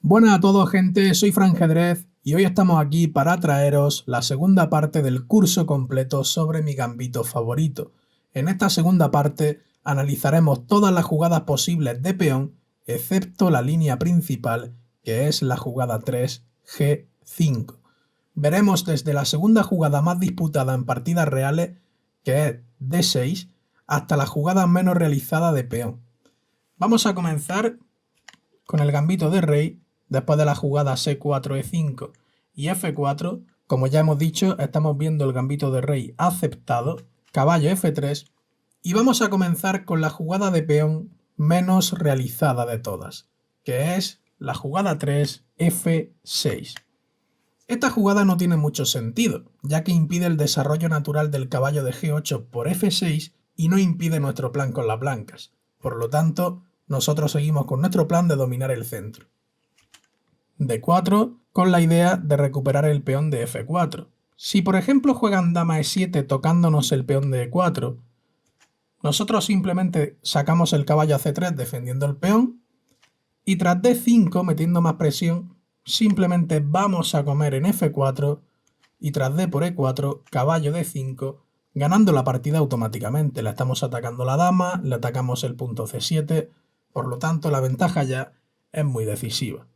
Buenas a todos, gente, soy Franjedrez y hoy estamos aquí para traeros la segunda parte del curso completo sobre mi gambito favorito. En esta segunda parte analizaremos todas las jugadas posibles de peón, excepto la línea principal, que es la jugada 3, G5. Veremos desde la segunda jugada más disputada en partidas reales, que es D6, hasta la jugada menos realizada de peón. Vamos a comenzar con el gambito de rey. Después de la jugada C4, E5 y F4, como ya hemos dicho, estamos viendo el gambito de rey aceptado, caballo F3, y vamos a comenzar con la jugada de peón menos realizada de todas, que es la jugada 3, F6. Esta jugada no tiene mucho sentido, ya que impide el desarrollo natural del caballo de G8 por F6 y no impide nuestro plan con las blancas. Por lo tanto, nosotros seguimos con nuestro plan de dominar el centro. D4 con la idea de recuperar el peón de F4. Si por ejemplo juegan dama E7 tocándonos el peón de E4, nosotros simplemente sacamos el caballo a C3 defendiendo el peón y tras D5 metiendo más presión simplemente vamos a comer en F4 y tras D por E4 caballo D5 ganando la partida automáticamente. Le estamos atacando la dama, le atacamos el punto C7, por lo tanto la ventaja ya es muy decisiva.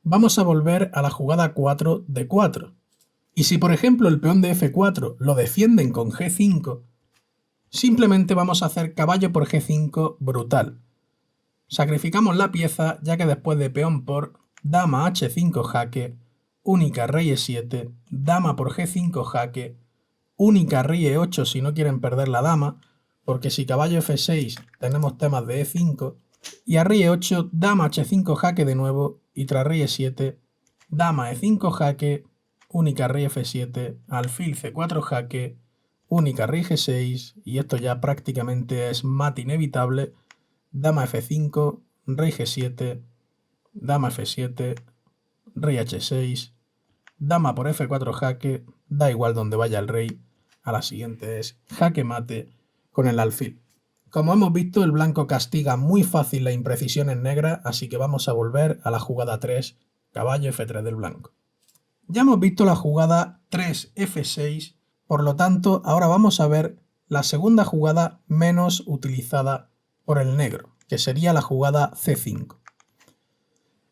Vamos a volver a la jugada 4 de 4. Y si por ejemplo el peón de F4 lo defienden con G5, simplemente vamos a hacer caballo por G5 brutal. Sacrificamos la pieza ya que después de peón por dama H5 jaque, única rey E7, dama por G5 jaque, única rey E8 si no quieren perder la dama, porque si caballo F6 tenemos temas de E5, y a rey E8, dama H5 jaque de nuevo, y tras rey E7, dama E5 jaque, única rey F7, alfil C4 jaque, única rey G6, y esto ya prácticamente es mate inevitable, dama F5, rey G7, dama F7, rey H6, dama por F4 jaque, da igual donde vaya el rey, a la siguiente es jaque mate con el alfil. Como hemos visto, el blanco castiga muy fácil la imprecisión en negra, así que vamos a volver a la jugada 3, caballo F3 del blanco. Ya hemos visto la jugada 3, F6, por lo tanto, ahora vamos a ver la segunda jugada menos utilizada por el negro, que sería la jugada C5.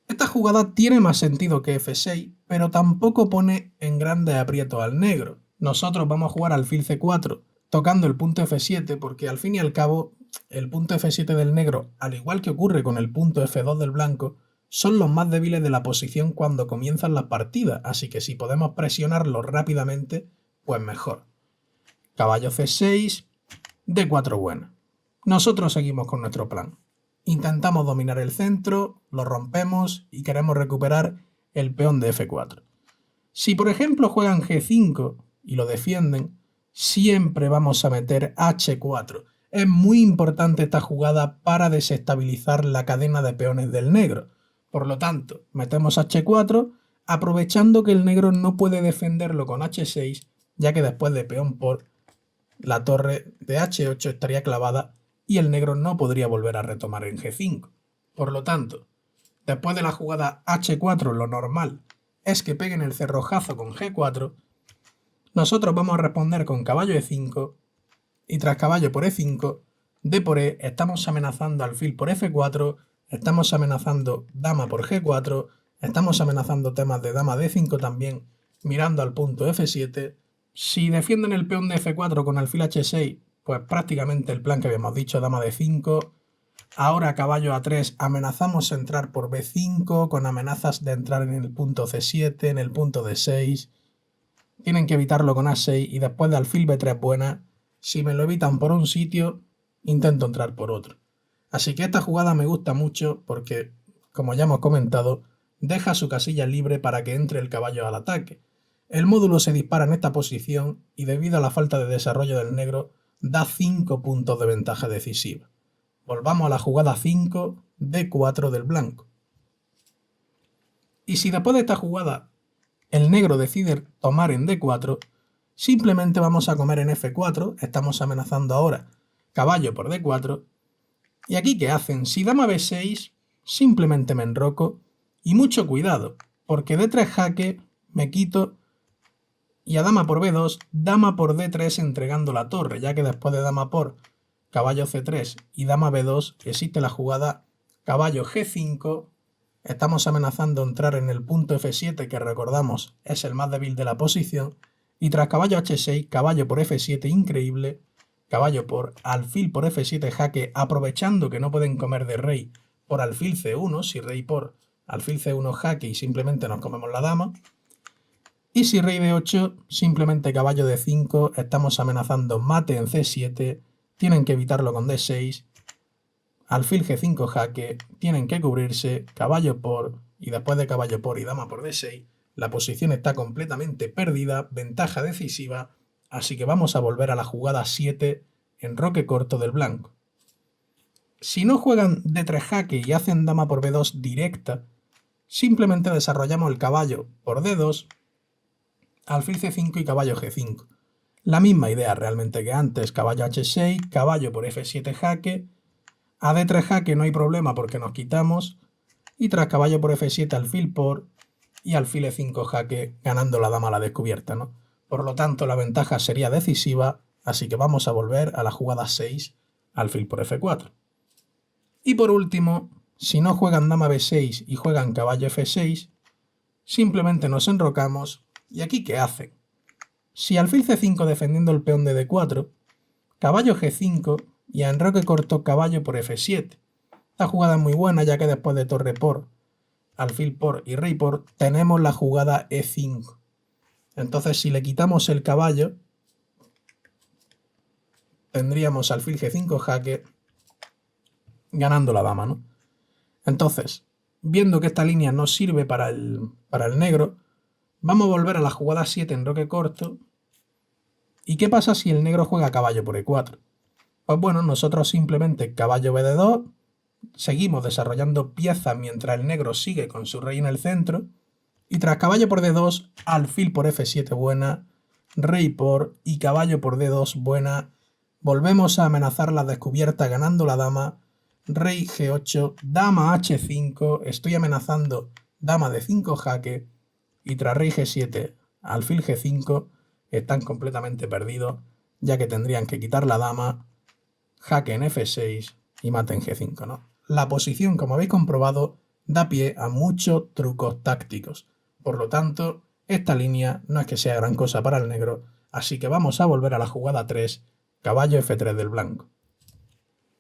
Esta jugada tiene más sentido que F6, pero tampoco pone en grande aprieto al negro. Nosotros vamos a jugar alfil C4, tocando el punto F7, porque al fin y al cabo el punto F7 del negro, al igual que ocurre con el punto F2 del blanco, son los más débiles de la posición cuando comienzan las partidas, así que si podemos presionarlos rápidamente, pues mejor. Caballo C6, D4 buena. Nosotros seguimos con nuestro plan. Intentamos dominar el centro, lo rompemos y queremos recuperar el peón de F4. Si por ejemplo juegan G5 y lo defienden, siempre vamos a meter H4. Es muy importante esta jugada para desestabilizar la cadena de peones del negro. Por lo tanto, metemos H4 aprovechando que el negro no puede defenderlo con H6, ya que después de peón por la torre de H8 estaría clavada y el negro no podría volver a retomar en G5. Por lo tanto, después de la jugada H4 lo normal es que peguen el cerrojazo con G4. Nosotros vamos a responder con caballo E5 y tras caballo por E5, D por E, estamos amenazando alfil por F4, estamos amenazando dama por G4, estamos amenazando temas de dama D5 también, mirando al punto F7. Si defienden el peón de F4 con alfil H6, pues prácticamente el plan que habíamos dicho, dama D5. Ahora caballo A3, amenazamos entrar por B5 con amenazas de entrar en el punto C7, en el punto D6. Tienen que evitarlo con A6 y después de alfil B3 buena, si me lo evitan por un sitio, intento entrar por otro. Así que esta jugada me gusta mucho porque, como ya hemos comentado, deja su casilla libre para que entre el caballo al ataque. El módulo se dispara en esta posición y debido a la falta de desarrollo del negro, da 5 puntos de ventaja decisiva. Volvamos a la jugada 5, D4 del blanco. Y si después de esta jugada el negro decide tomar en D4, simplemente vamos a comer en F4, estamos amenazando ahora caballo por D4, y aquí ¿qué hacen? Si dama B6, simplemente me enroco Y mucho cuidado, porque D3 jaque me quito y a dama por B2, dama por D3 entregando la torre, ya que después de dama por caballo C3 y dama B2 existe la jugada caballo G5. Estamos amenazando entrar en el punto F7, que recordamos es el más débil de la posición, y tras caballo H6, caballo por F7 increíble, caballo por alfil por F7 jaque, aprovechando que no pueden comer de rey por alfil C1, si rey por alfil C1 jaque y simplemente nos comemos la dama. Y si rey de 8, simplemente caballo de 5, estamos amenazando mate en C7, tienen que evitarlo con D6, alfil G5 jaque, tienen que cubrirse, caballo por, y después de caballo por y dama por D6, la posición está completamente perdida, ventaja decisiva, así que vamos a volver a la jugada 7, enroque corto del blanco. Si no juegan D3 jaque y hacen dama por B2 directa, simplemente desarrollamos el caballo por D2, alfil C5 y caballo G5. La misma idea realmente que antes, caballo H6, caballo por F7 jaque, a D3 jaque no hay problema porque nos quitamos, y tras caballo por F7 alfil por, y alfil E5 jaque, ganando la dama a la descubierta, ¿no? Por lo tanto, la ventaja sería decisiva, así que vamos a volver a la jugada 6, alfil por F4. Y por último, si no juegan dama B6 y juegan caballo F6, simplemente nos enrocamos, ¿y aquí qué hacen? Si alfil C5 defendiendo el peón de D4, caballo G5 y a enroque corto caballo por F7. Esta jugada es muy buena ya que después de torre por, alfil por y rey por tenemos la jugada E5. Entonces si le quitamos el caballo, tendríamos alfil G5 jaque ganando la dama, ¿no? Entonces, viendo que esta línea no sirve para el negro, vamos a volver a la jugada 7 enroque corto. ¿Y qué pasa si el negro juega caballo por E4? Pues bueno, nosotros simplemente caballo BD2, seguimos desarrollando piezas mientras el negro sigue con su rey en el centro, y tras caballo por D2, alfil por F7 buena, rey por y caballo por D2 buena, volvemos a amenazar la descubierta ganando la dama, rey G8, dama H5, estoy amenazando dama de 5 jaque, y tras rey G7, alfil G5, están completamente perdidos, ya que tendrían que quitar la dama, jaque en F6 y mate en G5, ¿no? La posición, como habéis comprobado, da pie a muchos trucos tácticos. Por lo tanto, esta línea no es que sea gran cosa para el negro, así que vamos a volver a la jugada 3, caballo F3 del blanco.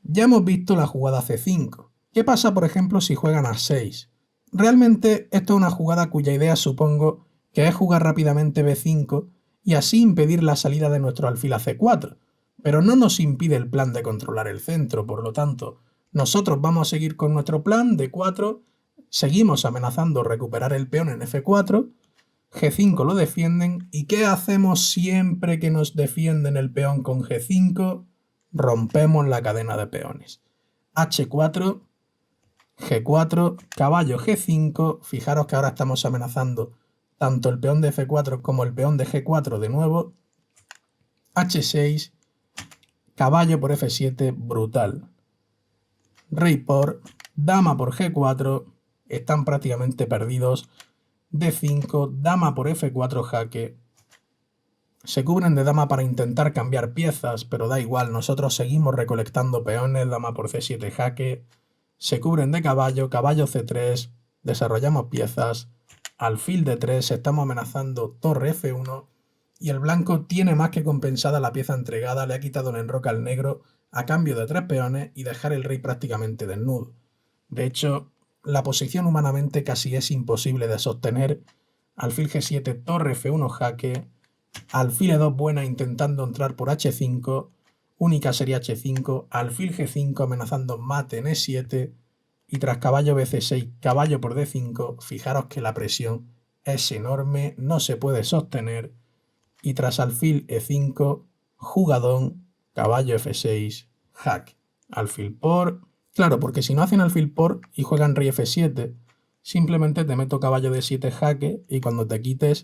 Ya hemos visto la jugada C5. ¿Qué pasa, por ejemplo, si juegan a 6? Realmente esto es una jugada cuya idea supongo que es jugar rápidamente B5 y así impedir la salida de nuestro alfil a C4, pero no nos impide el plan de controlar el centro, por lo tanto, nosotros vamos a seguir con nuestro plan D4, seguimos amenazando recuperar el peón en F4, G5 lo defienden, ¿y qué hacemos siempre que nos defienden el peón con G5? Rompemos la cadena de peones. H4, G4, caballo G5, fijaros que ahora estamos amenazando tanto el peón de F4 como el peón de G4 de nuevo, H6, caballo por F7, brutal. Rey por, dama por G4, están prácticamente perdidos. D5, dama por F4 jaque. Se cubren de dama para intentar cambiar piezas, pero da igual, nosotros seguimos recolectando peones, dama por C7 jaque. Se cubren de caballo, caballo C3, desarrollamos piezas. Alfil D3, estamos amenazando torre F1 y el blanco tiene más que compensada la pieza entregada, le ha quitado el enroque al negro a cambio de 3 peones y dejar el rey prácticamente desnudo. De hecho, la posición humanamente casi es imposible de sostener. Alfil G7, torre F1 jaque, alfil E2 buena intentando entrar por H5, única sería H5, alfil G5 amenazando mate en E7, y tras caballo BC6, caballo por D5, fijaros que la presión es enorme, no se puede sostener, y tras alfil E5, jugadón, caballo F6, jaque, alfil por... Claro, porque si no hacen alfil por y juegan rey F7, simplemente te meto caballo D7 jaque y cuando te quites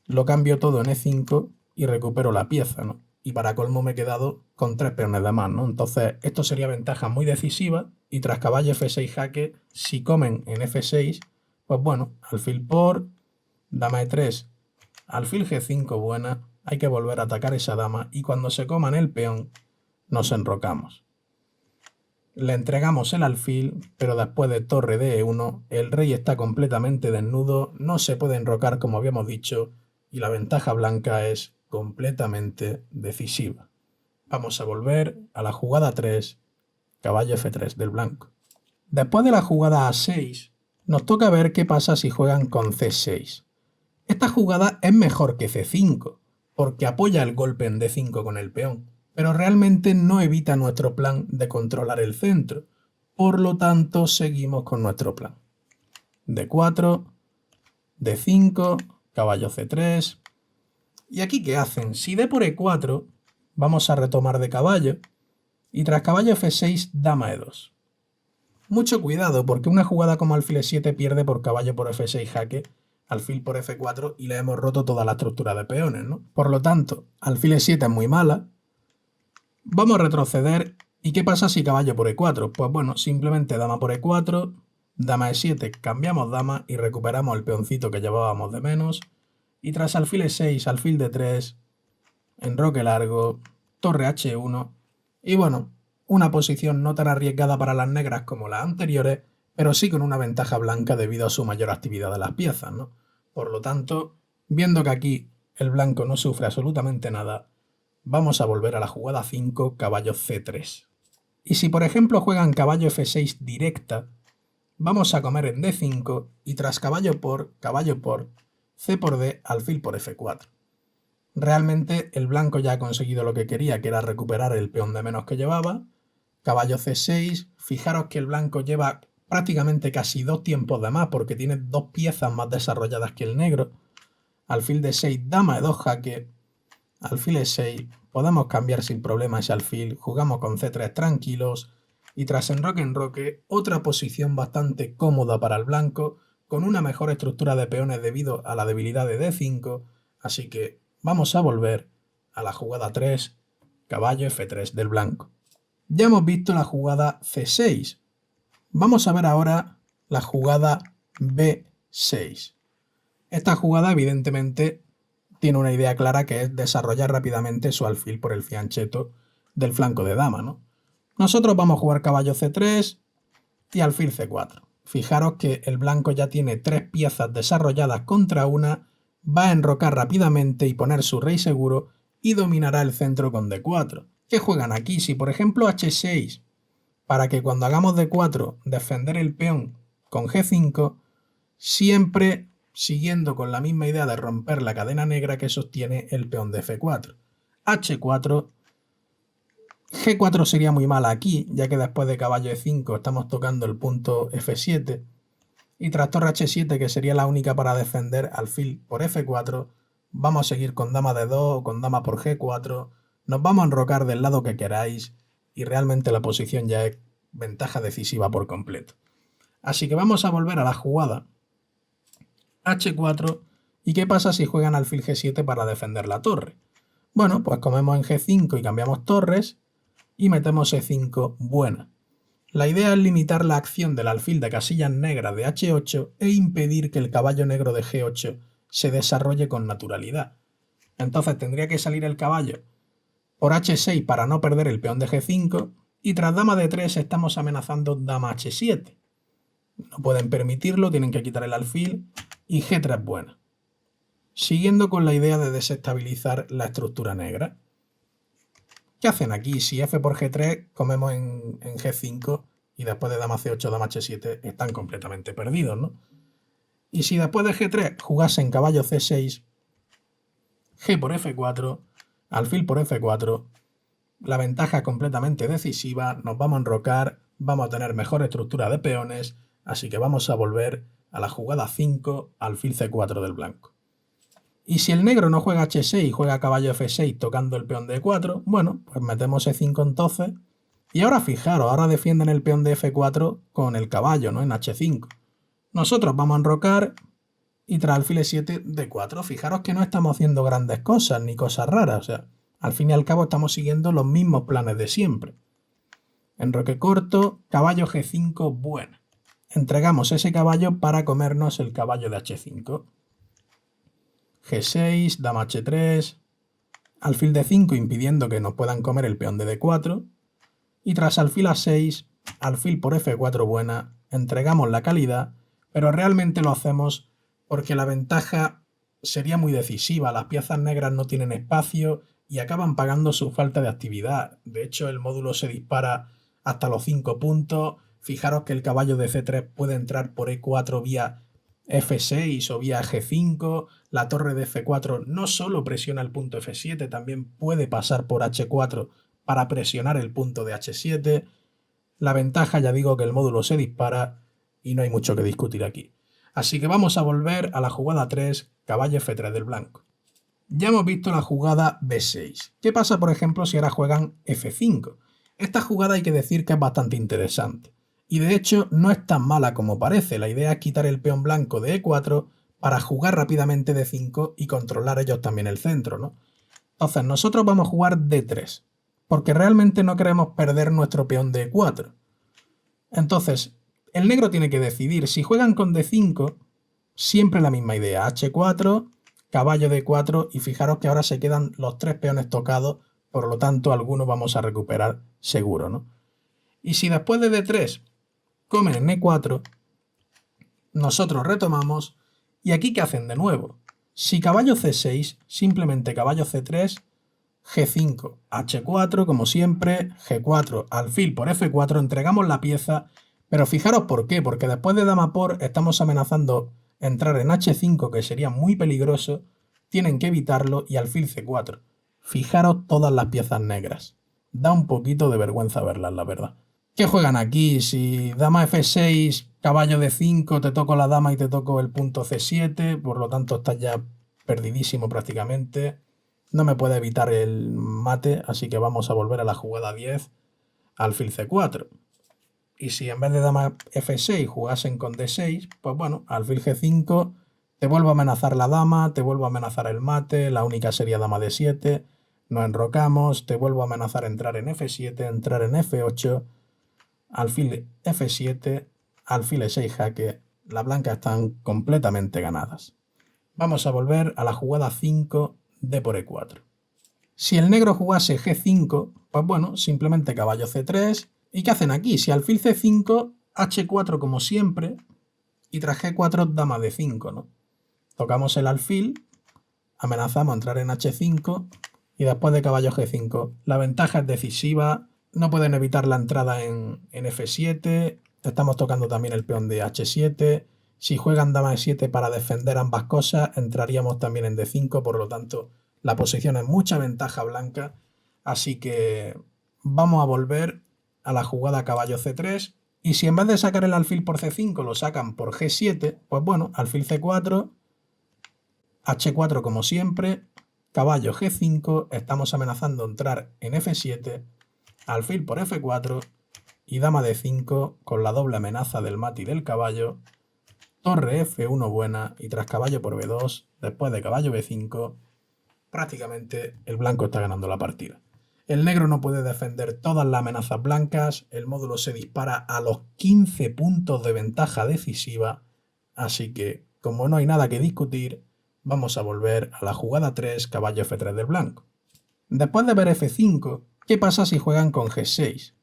lo cambio todo en E5 y recupero la pieza, ¿no? Y para colmo me he quedado con 3 peones de más, ¿no? Entonces esto sería ventaja muy decisiva y tras caballo F6 jaque, si comen en F6, Pues bueno, alfil por, dama E3, alfil G5 buena, hay que volver a atacar esa dama y cuando se coman el peón nos enrocamos. Le entregamos el alfil, pero después de torre de E1, el rey está completamente desnudo, no se puede enrocar como habíamos dicho, y la ventaja blanca es completamente decisiva. Vamos a volver a la jugada 3, caballo F3 del blanco. Después de la jugada A6, nos toca ver qué pasa si juegan con C6. Esta jugada es mejor que C5, porque apoya el golpe en D5 con el peón, pero realmente no evita nuestro plan de controlar el centro. Por lo tanto, seguimos con nuestro plan. D4, D5, caballo C3. ¿Y aquí qué hacen? Si D por E4, vamos a retomar de caballo, y tras caballo F6, dama E2. Mucho cuidado, porque una jugada como alfil E7 pierde por caballo por F6 jaque, alfil por F4 y le hemos roto toda la estructura de peones, ¿no? Por lo tanto, alfil E7 es muy mala. Vamos a retroceder. ¿Y qué pasa si caballo por E4? Pues bueno, simplemente dama por E4, dama E7, cambiamos dama y recuperamos el peoncito que llevábamos de menos. Y tras alfil E6, alfil D3, enroque largo, torre H1. Y bueno, una posición no tan arriesgada para las negras como las anteriores, pero sí con una ventaja blanca debido a su mayor actividad de las piezas, ¿no? Por lo tanto, viendo que aquí el blanco no sufre absolutamente nada, vamos a volver a la jugada 5, caballo C3. Y si por ejemplo juegan caballo F6 directa, vamos a comer en D5 y tras caballo por, C por D, alfil por F4. Realmente el blanco ya ha conseguido lo que quería, que era recuperar el peón de menos que llevaba. Caballo C6, fijaros que el blanco lleva prácticamente casi 2 tiempos de más porque tiene 2 piezas más desarrolladas que el negro. Alfil D6, dama E2 jaque, alfil E6, podemos cambiar sin problema ese alfil, jugamos con C3 tranquilos y tras enroque, otra posición bastante cómoda para el blanco con una mejor estructura de peones debido a la debilidad de D5, así que vamos a volver a la jugada 3, caballo F3 del blanco. Ya hemos visto la jugada C6. Vamos a ver ahora la jugada B6. Esta jugada evidentemente tiene una idea clara que es desarrollar rápidamente su alfil por el fianchetto del flanco de dama, ¿no? Nosotros vamos a jugar caballo C3 y alfil C4. Fijaros que el blanco ya tiene 3 piezas desarrolladas contra una, va a enrocar rápidamente y poner su rey seguro y dominará el centro con D4. ¿Qué juegan aquí? Si por ejemplo H6, para que cuando hagamos D4 defender el peón con G5, siempre siguiendo con la misma idea de romper la cadena negra que sostiene el peón de F4. H4, G4 sería muy mala aquí, ya que después de caballo E5 estamos tocando el punto F7, y tras torre H7, que sería la única para defender alfil por F4, vamos a seguir con dama D2 o con dama por G4, nos vamos a enrocar del lado que queráis, y realmente la posición ya es ventaja decisiva por completo. Así que vamos a volver a la jugada H4, ¿y qué pasa si juegan alfil G7 para defender la torre? Bueno, pues comemos en G5 y cambiamos torres, y metemos E5 buena. La idea es limitar la acción del alfil de casillas negras de H8 e impedir que el caballo negro de G8 se desarrolle con naturalidad. Entonces tendría que salir el caballo por H6 para no perder el peón de G5 y tras dama D3 estamos amenazando dama H7. No pueden permitirlo, tienen que quitar el alfil y G3 buena. Siguiendo con la idea de desestabilizar la estructura negra. ¿Qué hacen aquí? Si F por G3 comemos en G5 y después de dama C8, dama H7 están completamente perdidos, ¿no? Y si después de G3 jugasen caballo C6, G por F4, alfil por F4, la ventaja es completamente decisiva, nos vamos a enrocar, vamos a tener mejor estructura de peones, así que vamos a volver a la jugada 5, alfil C4 del blanco. Y si el negro no juega H6 y juega caballo F6 tocando el peón de E4, bueno, pues metemos E5 entonces. Y ahora fijaros, ahora defienden el peón de F4 con el caballo, ¿no? En H5. Nosotros vamos a enrocar y tras alfil E7, D4. Fijaros que no estamos haciendo grandes cosas ni cosas raras, o sea, al fin y al cabo estamos siguiendo los mismos planes de siempre. Enroque corto, caballo G5 buena. entregamos ese caballo para comernos el caballo de h5. G6, dama h3, alfil d5 impidiendo que nos puedan comer el peón de d4, y tras alfil a6, alfil por f4 buena, entregamos la calidad, pero realmente lo hacemos porque la ventaja sería muy decisiva, las piezas negras no tienen espacio y acaban pagando su falta de actividad. De hecho, el módulo se dispara hasta los 5 puntos. Fijaros que el caballo de c3 puede entrar por e4 vía f6 o vía g5. La torre de f4 no solo presiona el punto f7, también puede pasar por h4 para presionar el punto de h7. La ventaja, ya digo, que el módulo se dispara y no hay mucho que discutir aquí. Así que vamos a volver a la jugada 3, caballo f3 del blanco. Ya hemos visto la jugada b6. ¿Qué pasa, por ejemplo, si ahora juegan f5? Esta jugada hay que decir que es bastante interesante. Y de hecho no es tan mala como parece. La idea es quitar el peón blanco de e4 para jugar rápidamente d5 y controlar ellos también el centro, ¿no? Entonces nosotros vamos a jugar d3, porque realmente no queremos perder nuestro peón de e4. Entonces, el negro tiene que decidir. Si juegan con d5, siempre la misma idea. h4, caballo d4, y fijaros que ahora se quedan los 3 peones tocados, por lo tanto algunos vamos a recuperar seguro, ¿no? Y si después de d3 comen en e4, nosotros retomamos, y aquí ¿qué hacen de nuevo? Si caballo c6, simplemente caballo c3, g5, h4, como siempre, g4, alfil por f4, entregamos la pieza, pero fijaros por qué, porque después de dama por estamos amenazando entrar en h5, que sería muy peligroso, tienen que evitarlo, y alfil c4. Fijaros todas las piezas negras. Da un poquito de vergüenza verlas, la verdad. ¿Qué juegan aquí? Si dama f6, caballo d5, te toco la dama y te toco el punto c7, por lo tanto estás ya perdidísimo prácticamente. No me puede evitar el mate, así que vamos a volver a la jugada 10, alfil c4. Y si en vez de dama f6 jugasen con d6, pues bueno, alfil g5, te vuelvo a amenazar la dama, te vuelvo a amenazar el mate, la única sería dama d7, nos enrocamos, te vuelvo a amenazar entrar en f7, entrar en f8, alfil f7, alfil e6 jaque, las blancas están completamente ganadas. Vamos a volver a la jugada 5, d por e4. Si el negro jugase g5, pues bueno, simplemente caballo c3. ¿Y qué hacen aquí? Si alfil c5, h4 como siempre, y tras g4 dama d5, ¿no? Tocamos el alfil, amenazamos entrar en h5, y después de caballo g5, la ventaja es decisiva, no pueden evitar la entrada en f7, estamos tocando también el peón de h7, si juegan dama e7 para defender ambas cosas, entraríamos también en d5, por lo tanto la posición es mucha ventaja blanca, así que vamos a volver a la jugada caballo c3, y si en vez de sacar el alfil por c5 lo sacan por g7, pues bueno, alfil c4, h4 como siempre, caballo g5, estamos amenazando entrar en f7, alfil por f4 y dama d5 con la doble amenaza del mate y del caballo, torre f1 buena, y tras caballo por b2, después de caballo b5, prácticamente el blanco está ganando la partida. El negro no puede defender todas las amenazas blancas, el módulo se dispara a los 15 puntos de ventaja decisiva, así que, como no hay nada que discutir, vamos a volver a la jugada 3, caballo f3 del blanco. Después de ver f5, ¿qué pasa si juegan con g6?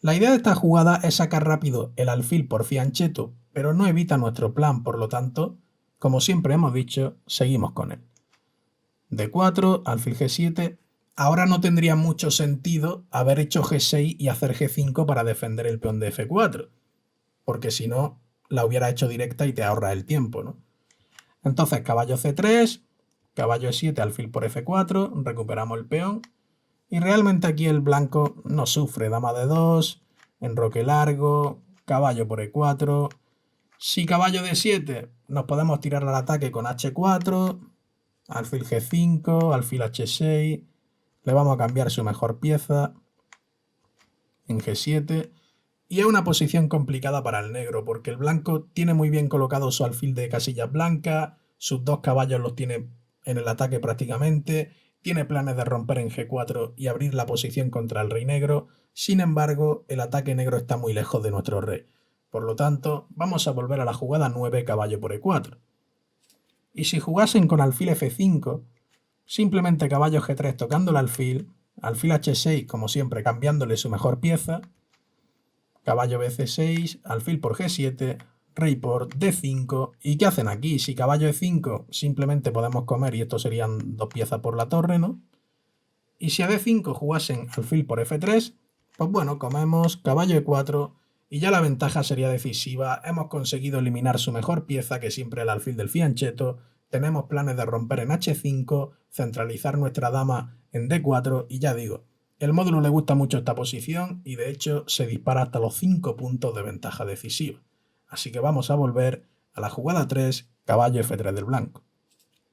La idea de esta jugada es sacar rápido el alfil por fianchetto, pero no evita nuestro plan, por lo tanto, como siempre hemos dicho, seguimos con él. d4, alfil g7. Ahora no tendría mucho sentido haber hecho g6 y hacer g5 para defender el peón de f4, porque si no, la hubiera hecho directa y te ahorra el tiempo, ¿no? Entonces, caballo c3, caballo e7, alfil por f4, recuperamos el peón, y realmente aquí el blanco no sufre. Dama d2, enroque largo, caballo por e4. Si caballo d7, nos podemos tirar al ataque con h4, alfil g5, alfil h6, le vamos a cambiar su mejor pieza en g7, y es una posición complicada para el negro, porque el blanco tiene muy bien colocado su alfil de casillas blancas, sus dos caballos los tiene en el ataque prácticamente, tiene planes de romper en g4 y abrir la posición contra el rey negro, sin embargo, el ataque negro está muy lejos de nuestro rey. Por lo tanto, vamos a volver a la jugada 9 caballo por E4. Y si jugasen con alfil F5, simplemente caballo G3 tocando el alfil H6 como siempre cambiándole su mejor pieza, caballo BC6, alfil por G7, rey por D5. ¿Y qué hacen aquí? Si caballo E5 simplemente podemos comer y esto serían 2 piezas por la torre, ¿no? Y si a D5 jugasen alfil por F3, pues bueno, comemos caballo E4 y ya la ventaja sería decisiva. Hemos conseguido eliminar su mejor pieza, que siempre el alfil del fianchetto. Tenemos planes de romper en H5, centralizar nuestra dama en D4 y ya digo, el módulo le gusta mucho esta posición y de hecho se dispara hasta los 5 puntos de ventaja decisiva. Así que vamos a volver a la jugada 3, caballo F3 del blanco.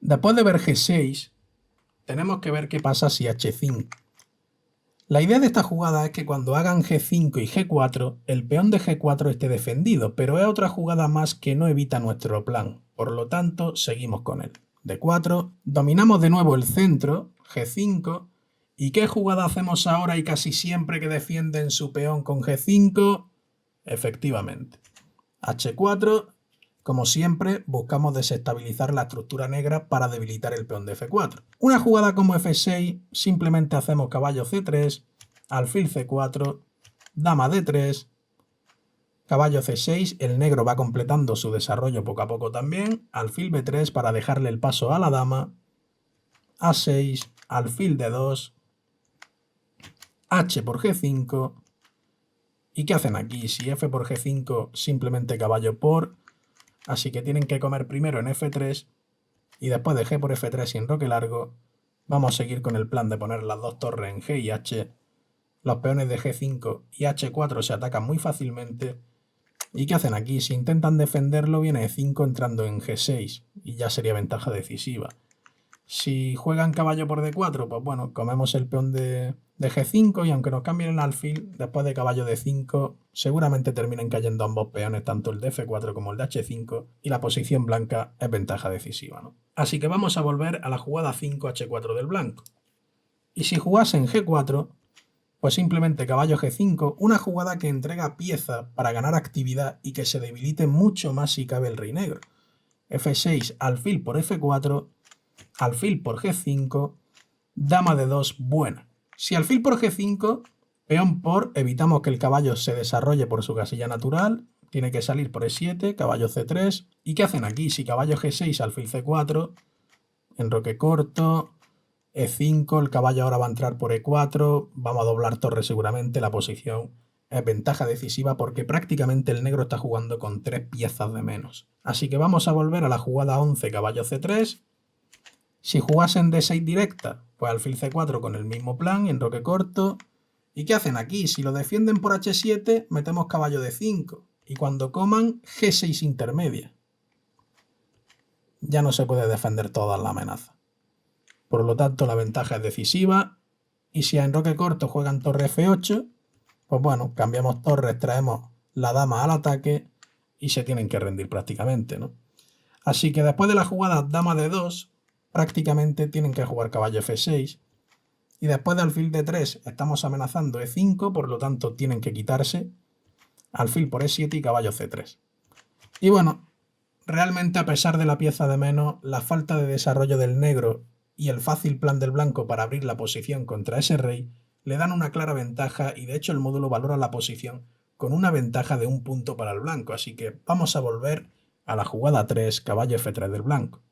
Después de ver G6, tenemos que ver qué pasa si H5. La idea de esta jugada es que cuando hagan G5 y G4, el peón de G4 esté defendido, pero es otra jugada más que no evita nuestro plan. Por lo tanto, seguimos con él. D4, dominamos de nuevo el centro, G5. ¿Y qué jugada hacemos ahora y casi siempre que defienden su peón con G5? Efectivamente. H4, como siempre, buscamos desestabilizar la estructura negra para debilitar el peón de F4. Una jugada como F6, simplemente hacemos caballo C3, alfil C4, dama D3, caballo C6, el negro va completando su desarrollo poco a poco también, alfil B3 para dejarle el paso a la dama, A6, alfil D2, H por G5. ¿Y qué hacen aquí? Si F por G5, simplemente caballo por. Así que tienen que comer primero en F3 y después de G por F3 y enroque largo, vamos a seguir con el plan de poner las dos torres en G y H. Los peones de G5 y H4 se atacan muy fácilmente. ¿Y qué hacen aquí? Si intentan defenderlo, viene E5 entrando en G6 y ya sería ventaja decisiva. Si juegan caballo por D4, pues bueno, comemos el peón de G5 y aunque nos cambien el alfil, después de caballo D5, seguramente terminen cayendo ambos peones, tanto el de F4 como el de H5, y la posición blanca es ventaja decisiva, ¿no? Así que vamos a volver a la jugada 5H4 del blanco. Y si jugasen G4, pues simplemente caballo G5, una jugada que entrega pieza para ganar actividad y que se debilite mucho más si cabe el rey negro. F6, alfil por F4, alfil por G5, dama de 2 buena. Si alfil por G5, peón por, evitamos que el caballo se desarrolle por su casilla natural, tiene que salir por E7, caballo C3. ¿Y qué hacen aquí? Si caballo G6, alfil C4, enroque corto, E5, el caballo ahora va a entrar por E4, vamos a doblar torre seguramente, la posición es ventaja decisiva porque prácticamente el negro está jugando con 3 piezas de menos. Así que vamos a volver a la jugada 11, caballo C3. Si jugasen D6 directa, pues alfil C4 con el mismo plan, enroque corto. ¿Y qué hacen aquí? Si lo defienden por H7, metemos caballo D5. Y cuando coman, G6 intermedia. Ya no se puede defender toda la amenaza. Por lo tanto, la ventaja es decisiva. Y si a enroque corto juegan torre F8, pues bueno, cambiamos torres, traemos la dama al ataque y se tienen que rendir prácticamente, ¿no? Así que después de la jugada dama D2, prácticamente tienen que jugar caballo F6. Y después de alfil D3 estamos amenazando E5, por lo tanto tienen que quitarse. Alfil por E7 y caballo C3. Y bueno, realmente a pesar de la pieza de menos, la falta de desarrollo del negro y el fácil plan del blanco para abrir la posición contra ese rey, le dan una clara ventaja y de hecho el módulo valora la posición con una ventaja de 1 punto para el blanco. Así que vamos a volver a la jugada 3, caballo F3 del blanco.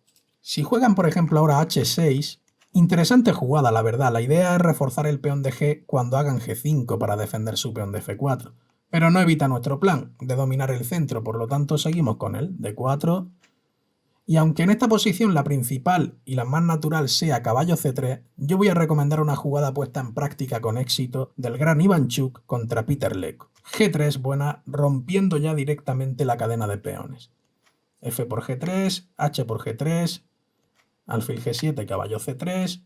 Si juegan por ejemplo ahora H6, interesante jugada la verdad, la idea es reforzar el peón de G cuando hagan G5 para defender su peón de F4, pero no evita nuestro plan de dominar el centro, por lo tanto seguimos con él, D4, y aunque en esta posición la principal y la más natural sea caballo C3, yo voy a recomendar una jugada puesta en práctica con éxito del gran Ivanchuk contra Peter Leko. G3 buena, rompiendo ya directamente la cadena de peones. F por G3, H por G3, alfil G7, caballo C3,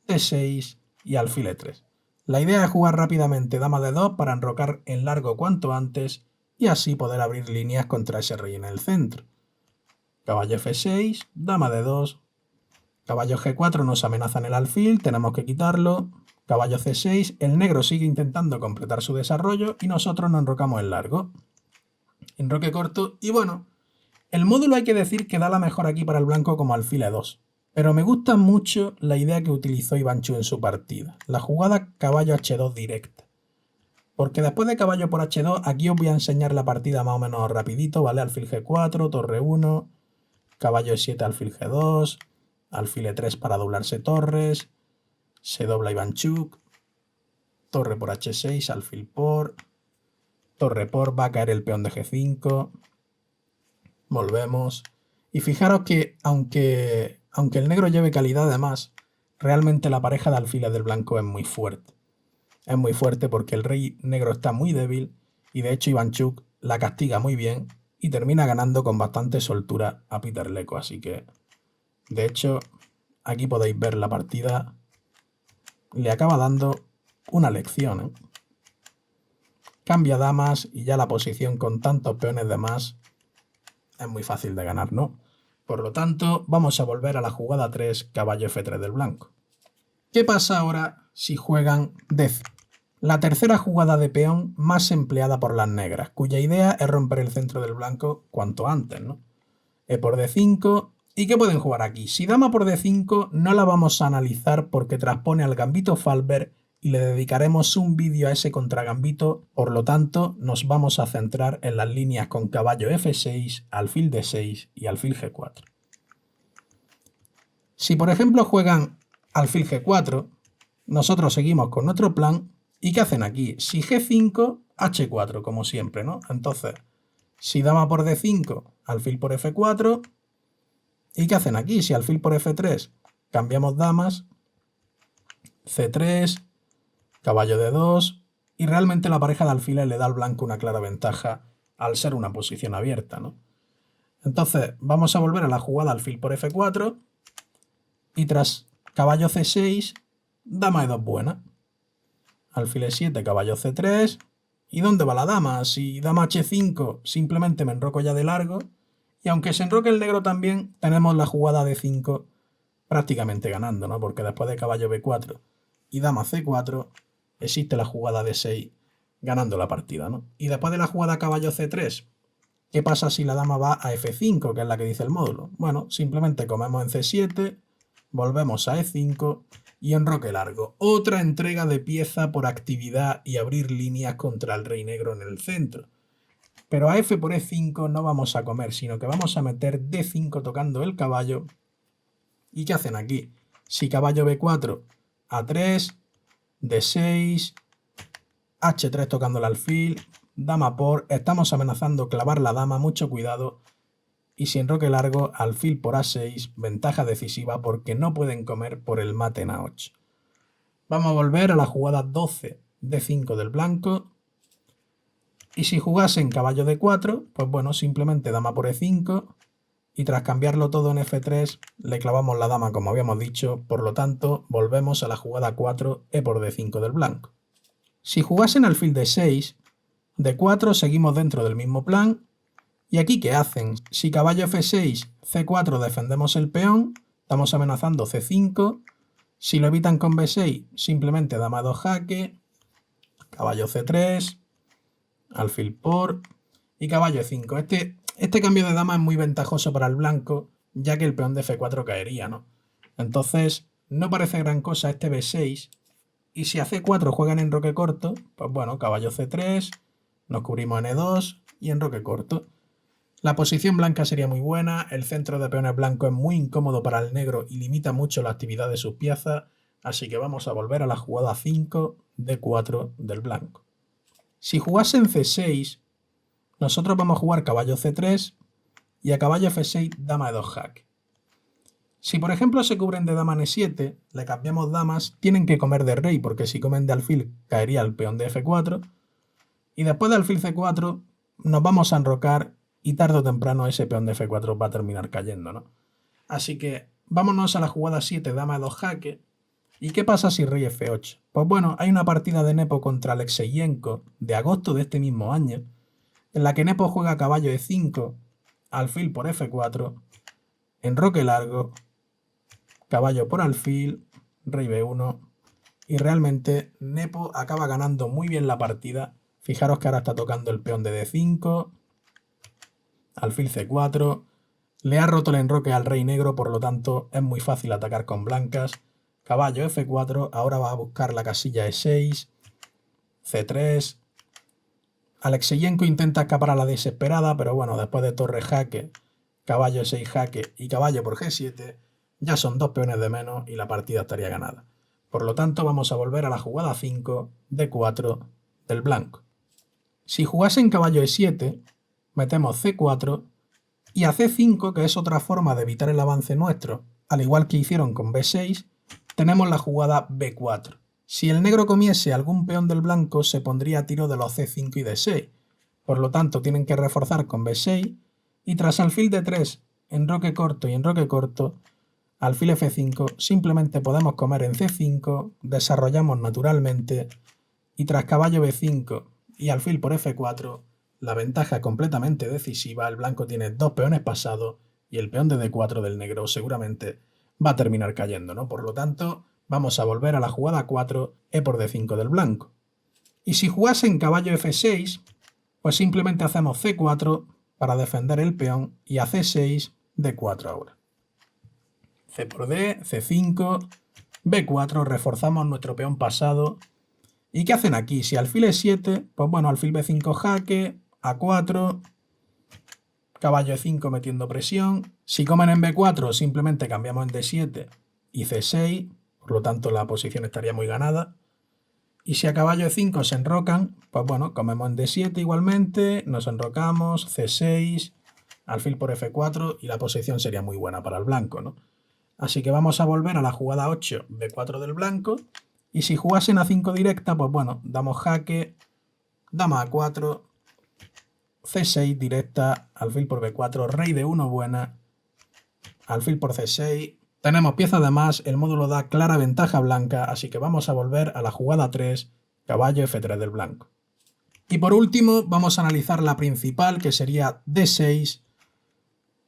D6 y alfil E3. La idea es jugar rápidamente dama de 2 para enrocar en largo cuanto antes y así poder abrir líneas contra ese rey en el centro. Caballo F6, dama de 2, caballo G4 nos amenaza en el alfil, tenemos que quitarlo. Caballo C6, el negro sigue intentando completar su desarrollo y nosotros nos enrocamos en largo. enroque corto. Y bueno, el módulo hay que decir que da la mejor aquí para el blanco como alfil E2. Pero me gusta mucho la idea que utilizó Ivanchuk en su partida, la jugada caballo H2 directa. Porque después de caballo por H2, aquí os voy a enseñar la partida más o menos rapidito, ¿vale? Alfil G4, torre 1, caballo E7, alfil G2, alfil E3 para doblarse torres, se dobla Ivanchuk, torre por H6, alfil por, torre por, va a caer el peón de G5, volvemos. Y fijaros que aunque el negro lleve calidad además, realmente la pareja de alfiles del blanco es muy fuerte. Es muy fuerte porque el rey negro está muy débil y de hecho Ivanchuk la castiga muy bien y termina ganando con bastante soltura a Peter Leko. Así que, de hecho, aquí podéis ver la partida. Le acaba dando una lección, ¿eh? Cambia damas y ya la posición con tantos peones de más es muy fácil de ganar, ¿no? Por lo tanto, vamos a volver a la jugada 3, caballo F3 del blanco. ¿Qué pasa ahora si juegan D5? La tercera jugada de peón más empleada por las negras, cuya idea es romper el centro del blanco cuanto antes, ¿no? E por D5. ¿Y qué pueden jugar aquí? Si dama por D5 no la vamos a analizar porque transpone al gambito Falber y le dedicaremos un vídeo a ese contragambito, por lo tanto nos vamos a centrar en las líneas con caballo F6, alfil D6 y alfil G4. Si por ejemplo juegan alfil G4, nosotros seguimos con nuestro plan. ¿Y qué hacen aquí? Si G5, H4, como siempre, ¿no? Entonces, si dama por D5, alfil por F4. ¿Y qué hacen aquí? Si alfil por F3, cambiamos damas, C3, caballo D2, y realmente la pareja de alfiles le da al blanco una clara ventaja al ser una posición abierta, ¿no? Entonces, vamos a volver a la jugada alfil por F4, y tras caballo C6, dama E2 buena. Alfil E7, caballo C3. ¿Y dónde va la dama? Si dama H5, simplemente me enroco ya de largo. Y aunque se enroque el negro también, tenemos la jugada D5 prácticamente ganando, ¿no? Porque después de caballo B4 y dama C4, existe la jugada D6 ganando la partida, ¿no? Y después de la jugada caballo C3, ¿qué pasa si la dama va a F5, que es la que dice el módulo? Bueno, simplemente comemos en C7, volvemos a E5 y enroque largo. Otra entrega de pieza por actividad y abrir líneas contra el rey negro en el centro. Pero a F por E5 no vamos a comer, sino que vamos a meter D5 tocando el caballo. ¿Y qué hacen aquí? Si caballo B4, A3, D6, H3 tocando el alfil, dama por, estamos amenazando clavar la dama, mucho cuidado. Y si enroque largo, alfil por A6, ventaja decisiva porque no pueden comer por el mate en A8. Vamos a volver a la jugada 12, D5 del blanco. Y si jugasen caballo D4, pues bueno, simplemente dama por E5. Y tras cambiarlo todo en F3, le clavamos la dama como habíamos dicho. Por lo tanto, volvemos a la jugada 4, E por D5 del blanco. Si jugasen alfil D6, D4 seguimos dentro del mismo plan. ¿Y aquí qué hacen? Si caballo F6, C4 defendemos el peón, estamos amenazando C5. Si lo evitan con B6, simplemente dama 2 jaque, caballo C3, alfil por y caballo E5. Este cambio de dama es muy ventajoso para el blanco, ya que el peón de F4 caería, ¿no? Entonces, no parece gran cosa este B6. Y si a C4 juegan en enroque corto, pues bueno, caballo C3, nos cubrimos en E2 y enroque corto. La posición blanca sería muy buena, el centro de peones blanco es muy incómodo para el negro y limita mucho la actividad de sus piezas, así que vamos a volver a la jugada 5, D4 del blanco. Si jugasen C6, nosotros vamos a jugar caballo C3 y a caballo F6 dama E2 jaque. Si por ejemplo se cubren de dama en E7, le cambiamos damas, tienen que comer de rey porque si comen de alfil caería el peón de F4 y después de alfil C4 nos vamos a enrocar y tarde o temprano ese peón de F4 va a terminar cayendo, ¿no? Así que vámonos a la jugada 7, dama E2 jaque. ¿Y qué pasa si rey F8? Pues bueno, hay una partida de Nepo contra Alexeyenko de agosto de este mismo año, en la que Nepo juega caballo E5, alfil por F4, enroque largo, caballo por alfil, rey B1, y realmente Nepo acaba ganando muy bien la partida. Fijaros que ahora está tocando el peón de D5, alfil C4, le ha roto el enroque al rey negro, por lo tanto es muy fácil atacar con blancas. Caballo F4, ahora va a buscar la casilla E6, C3. Alexeyenko intenta escapar a la desesperada, pero bueno, después de torre jaque, caballo E6 jaque y caballo por G7, ya son 2 peones de menos y la partida estaría ganada. Por lo tanto, vamos a volver a la jugada 5, D4 del blanco. Si jugasen caballo E7, metemos C4 y a C5, que es otra forma de evitar el avance nuestro, al igual que hicieron con B6, tenemos la jugada B4. Si el negro comiese algún peón del blanco, se pondría a tiro de los C5 y D6. Por lo tanto, tienen que reforzar con B6 y tras alfil D3, enroque corto y enroque corto, alfil F5, simplemente podemos comer en C5, desarrollamos naturalmente y tras caballo B5 y alfil por F4, la ventaja completamente decisiva, el blanco tiene 2 peones pasados y el peón de D4 del negro seguramente va a terminar cayendo, ¿no? Por lo tanto, vamos a volver a la jugada 4, E por D5 del blanco. Y si jugasen caballo F6, pues simplemente hacemos C4 para defender el peón y a C6, D4 ahora. C por D, C5, B4, reforzamos nuestro peón pasado. ¿Y qué hacen aquí? Si alfil E7, pues bueno, alfil B5 jaque, A4, caballo E5 metiendo presión. Si comen en B4, simplemente cambiamos en D7 y C6, por lo tanto la posición estaría muy ganada. Y si a caballo E5 se enrocan, pues bueno, comemos en D7 igualmente, nos enrocamos, C6, alfil por F4 y la posición sería muy buena para el blanco, ¿no? Así que vamos a volver a la jugada 8, B4 del blanco. Y si jugasen A5 directa, pues bueno, damos jaque, dama A4, C6 directa, alfil por B4, rey de 1 buena, alfil por C6. Tenemos piezas de más, el módulo da clara ventaja blanca, así que vamos a volver a la jugada 3, caballo F3 del blanco. Y por último, vamos a analizar la principal, que sería D6,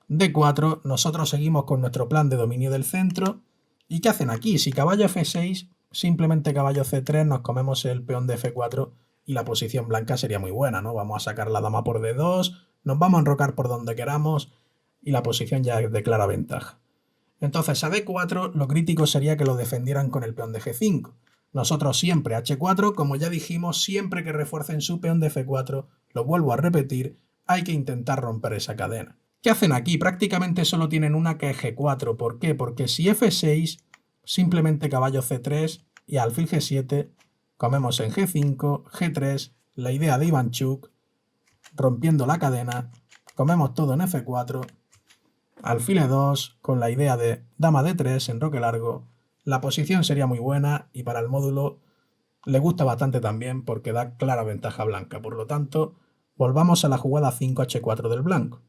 D4. Nosotros seguimos con nuestro plan de dominio del centro. ¿Y qué hacen aquí? Si caballo F6, simplemente caballo C3, nos comemos el peón de F4 y la posición blanca sería muy buena, ¿no? Vamos a sacar la dama por D2, nos vamos a enrocar por donde queramos y la posición ya es de clara ventaja. Entonces a D4 lo crítico sería que lo defendieran con el peón de G5. Nosotros siempre H4, como ya dijimos, siempre que refuercen su peón de F4, lo vuelvo a repetir, hay que intentar romper esa cadena. ¿Qué hacen aquí? Prácticamente solo tienen una que es G4. ¿Por qué? Porque si F6, simplemente caballo C3 y alfil G7, comemos en G5, G3, la idea de Ivanchuk, rompiendo la cadena, comemos todo en F4, alfil E2 con la idea de dama D3, enroque largo. La posición sería muy buena y para el módulo le gusta bastante también porque da clara ventaja blanca. Por lo tanto, volvamos a la jugada 5H4 del blanco.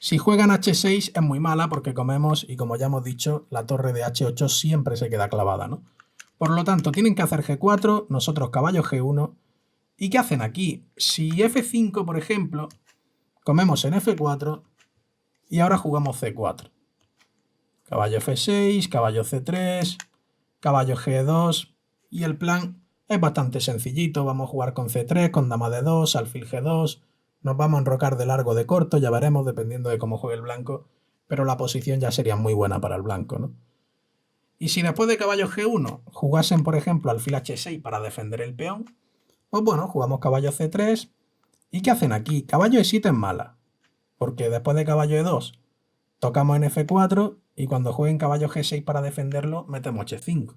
Si juegan H6 es muy mala porque comemos y como ya hemos dicho, la torre de H8 siempre se queda clavada, ¿no? Por lo tanto, tienen que hacer G4, nosotros caballo G1. ¿Y qué hacen aquí? Si F5, por ejemplo, comemos en F4 y ahora jugamos C4. Caballo F6, caballo C3, caballo G2 y el plan es bastante sencillito. Vamos a jugar con C3, con dama D2, alfil G2. Nos vamos a enrocar de largo o de corto, ya veremos dependiendo de cómo juegue el blanco, pero la posición ya sería muy buena para el blanco, ¿no? Y si después de caballo G1 jugasen, por ejemplo, alfil H6 para defender el peón, pues bueno, jugamos caballo C3. ¿Y qué hacen aquí? Caballo E7 es mala, porque después de caballo E2 tocamos en F4 y cuando jueguen caballo G6 para defenderlo, metemos H5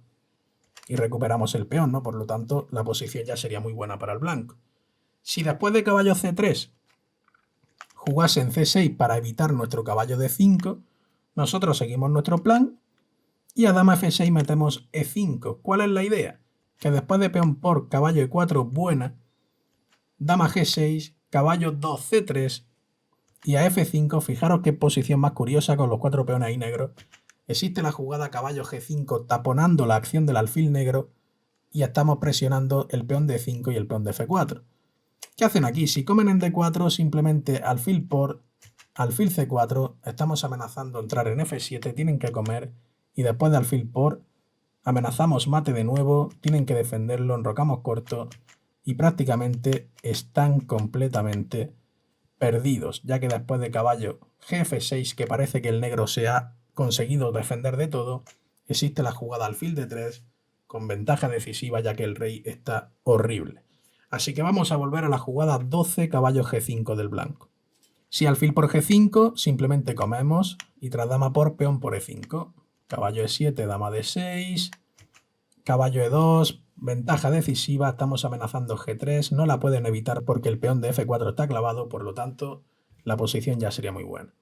y recuperamos el peón, ¿no? Por lo tanto, la posición ya sería muy buena para el blanco. Si después de caballo C3 jugasen C6 para evitar nuestro caballo D5, nosotros seguimos nuestro plan y a dama F6 metemos E5. ¿Cuál es la idea? Que después de peón por caballo E4 buena, dama G6, caballo 2 C3 y a F5, fijaros qué posición más curiosa con los 4 peones ahí negros. Existe la jugada caballo G5 taponando la acción del alfil negro y estamos presionando el peón D5 y el peón de F4. ¿Qué hacen aquí? Si comen en D4, simplemente alfil por, alfil C4, estamos amenazando entrar en F7, tienen que comer, y después de alfil por, amenazamos mate de nuevo, tienen que defenderlo, enrocamos corto, y prácticamente están completamente perdidos, ya que después de caballo Gf6, que parece que el negro se ha conseguido defender de todo, existe la jugada alfil d3 con ventaja decisiva, ya que el rey está horrible. Así que vamos a volver a la jugada 12 caballo G5 del blanco. Si alfil por G5, simplemente comemos y tras dama por peón por E5. Caballo E7, dama D6, caballo E2, ventaja decisiva, estamos amenazando G3, no la pueden evitar porque el peón de F4 está clavado, por lo tanto la posición ya sería muy buena.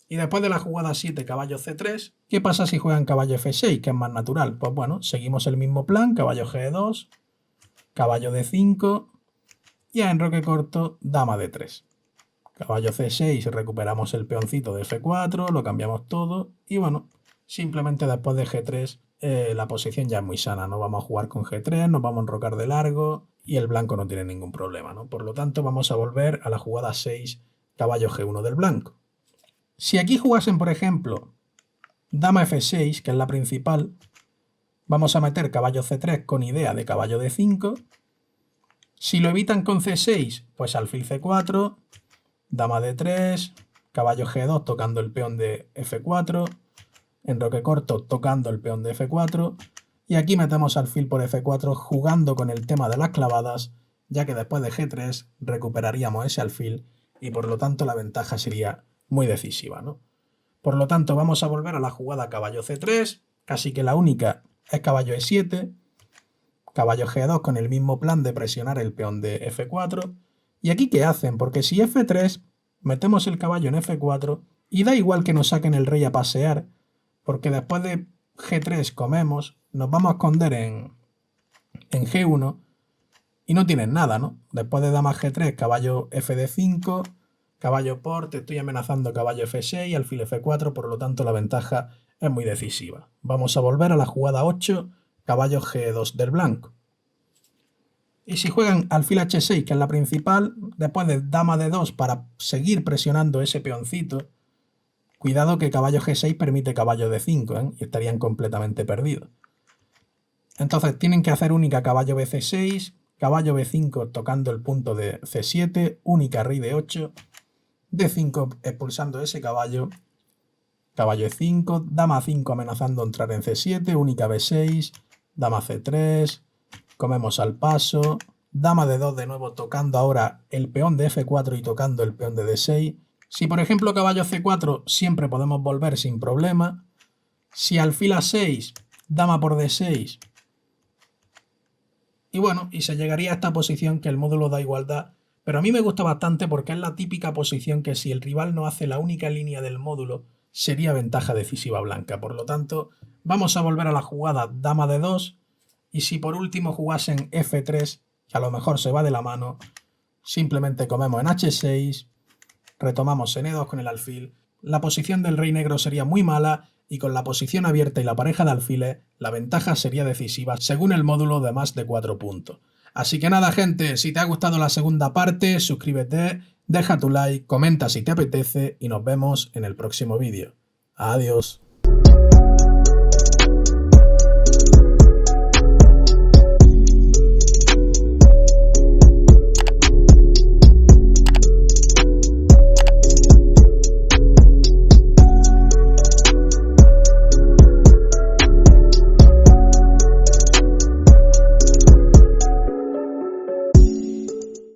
Y después de la jugada 7, caballo C3, ¿qué pasa si juegan caballo F6, que es más natural? Pues bueno, seguimos el mismo plan, caballo G2, caballo D5 y a enroque corto, dama D3. Caballo C6, recuperamos el peoncito de F4, lo cambiamos todo y bueno, simplemente después de G3 la posición ya es muy sana, no vamos a jugar con G3, nos vamos a enrocar de largo y el blanco no tiene ningún problema, ¿no? Por lo tanto vamos a volver a la jugada 6, caballo G1 del blanco. Si aquí jugasen, por ejemplo, dama F6, que es la principal, vamos a meter caballo C3 con idea de caballo D5. Si lo evitan con C6, pues alfil C4, dama D3, caballo G2 tocando el peón de F4, enroque corto tocando el peón de F4, y aquí metemos alfil por F4 jugando con el tema de las clavadas, ya que después de G3 recuperaríamos ese alfil y por lo tanto la ventaja sería muy decisiva, ¿no? Por lo tanto vamos a volver a la jugada caballo C3, casi que la única es caballo E7, caballo G2 con el mismo plan de presionar el peón de F4. ¿Y aquí qué hacen? Porque si F3, metemos el caballo en F4 y da igual que nos saquen el rey a pasear, porque después de G3 comemos, nos vamos a esconder en G1 y no tienen nada, ¿no? Después de dama G3, caballo Fd5, caballo por, te estoy amenazando caballo F6, alfil F4, por lo tanto la ventaja es muy decisiva. Vamos a volver a la jugada 8, caballo G2 del blanco. Y si juegan alfil H6, que es la principal, después de dama D2 para seguir presionando ese peoncito, cuidado que caballo G6 permite caballo D5, y estarían completamente perdidos. Entonces tienen que hacer única caballo BC6, caballo B5 tocando el punto de C7, única rey D8, D5 expulsando ese caballo, caballo E5, dama 5 amenazando entrar en C7, única B6, dama C3, comemos al paso, dama D2 de nuevo tocando ahora el peón de F4 y tocando el peón de D6. Si por ejemplo caballo C4 siempre podemos volver sin problema. Si alfil A6, dama por D6. Y bueno, y se llegaría a esta posición que el módulo da igualdad. Pero a mí me gusta bastante porque es la típica posición que si el rival no hace la única línea del módulo, sería ventaja decisiva blanca. Por lo tanto, vamos a volver a la jugada dama D2. Y si por último jugasen F3, que a lo mejor se va de la mano, simplemente comemos en H6, retomamos en E2 con el alfil. La posición del rey negro sería muy mala y con la posición abierta y la pareja de alfiles, la ventaja sería decisiva según el módulo de más de 4 puntos. Así que nada, gente, si te ha gustado la segunda parte, suscríbete, deja tu like, comenta si te apetece y nos vemos en el próximo vídeo. Adiós.